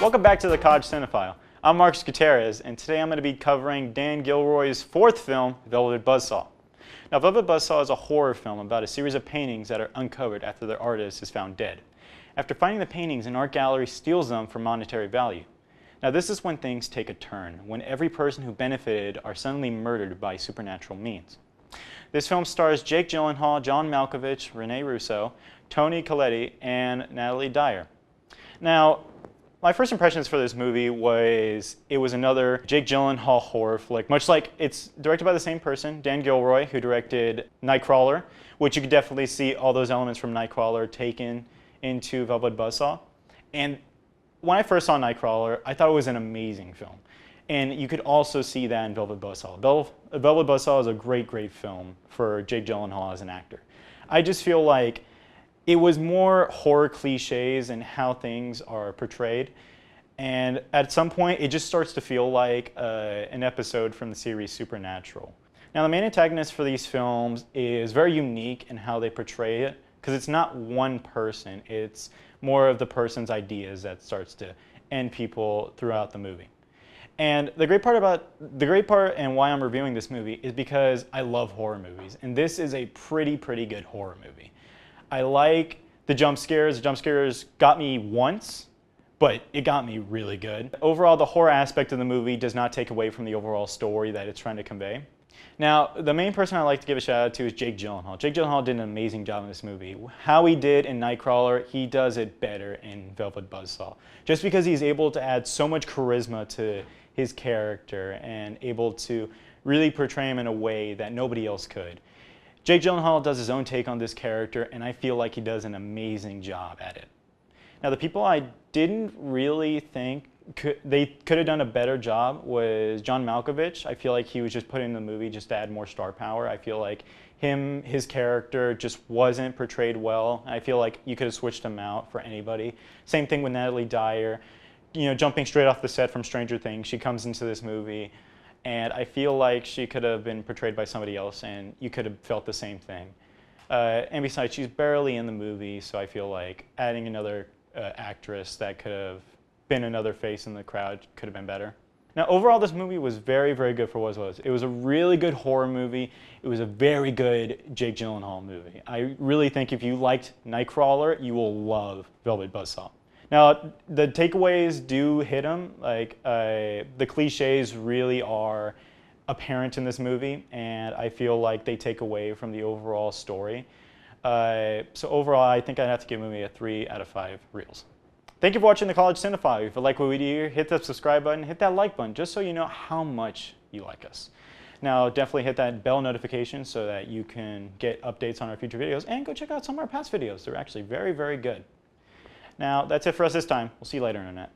Welcome back to the College Cinephile. I'm Marcus Gutierrez, and today I'm going to be covering Dan Gilroy's fourth film, Velvet Buzzsaw. Now, Velvet Buzzsaw is a horror film about a series of paintings that are uncovered after their artist is found dead. After finding the paintings, an art gallery steals them for monetary value. Now, this is when things take a turn, when every person who benefited are suddenly murdered by supernatural means. This film stars Jake Gyllenhaal, John Malkovich, Rene Russo, Toni Collette, and Natalie Dyer. Now, my first impressions for this movie was it was another Jake Gyllenhaal horror flick, much like it's directed by the same person, Dan Gilroy, who directed Nightcrawler, which you could definitely see all those elements from Nightcrawler taken into Velvet Buzzsaw. And when I first saw Nightcrawler, I thought it was an amazing film. And you could also see that in Velvet Buzzsaw. Velvet Buzzsaw is a great, great film for Jake Gyllenhaal as an actor. I just feel like it was more horror cliches and how things are portrayed. And at some point, it just starts to feel like an episode from the series Supernatural. Now, the main antagonist for these films is very unique in how they portray it, because it's not one person. It's more of the person's ideas that starts to end people throughout the movie. And the great part and why I'm reviewing this movie is because I love horror movies. And this is a pretty good horror movie. I like the jump scares. The jump scares got me once, but it got me really good. Overall, the horror aspect of the movie does not take away from the overall story that it's trying to convey. Now, the main person I like to give a shout out to is Jake Gyllenhaal. Jake Gyllenhaal did an amazing job in this movie. How he did in Nightcrawler, he does it better in Velvet Buzzsaw. Just because he's able to add so much charisma to his character and able to really portray him in a way that nobody else could. Jake Gyllenhaal does his own take on this character, and I feel like he does an amazing job at it. Now, the people I didn't really think they could have done a better job was John Malkovich. I feel like he was just put in the movie just to add more star power. I feel like his character just wasn't portrayed well. I feel like you could have switched him out for anybody. Same thing with Natalie Dyer. You know, jumping straight off the set from Stranger Things, she comes into this movie, and I feel like she could have been portrayed by somebody else, and you could have felt the same thing. And besides, she's barely in the movie, so I feel like adding another actress that could have been another face in the crowd could have been better. Now, overall, this movie was very good for what it was. It was a really good horror movie. It was a very good Jake Gyllenhaal movie. I really think if you liked Nightcrawler, you will love Velvet Buzzsaw. Now, the takeaways do hit them. Like, the cliches really are apparent in this movie, and I feel like they take away from the overall story. So overall, I think I'd have to give the movie a 3 out of 5 reels. Thank you for watching the College Cinephile. If you like what we do here, hit that subscribe button, hit that like button, just so you know how much you like us. Now, definitely hit that bell notification so that you can get updates on our future videos, and go check out some of our past videos. They're actually very good. Now, that's it for us this time. We'll see you later, Internet.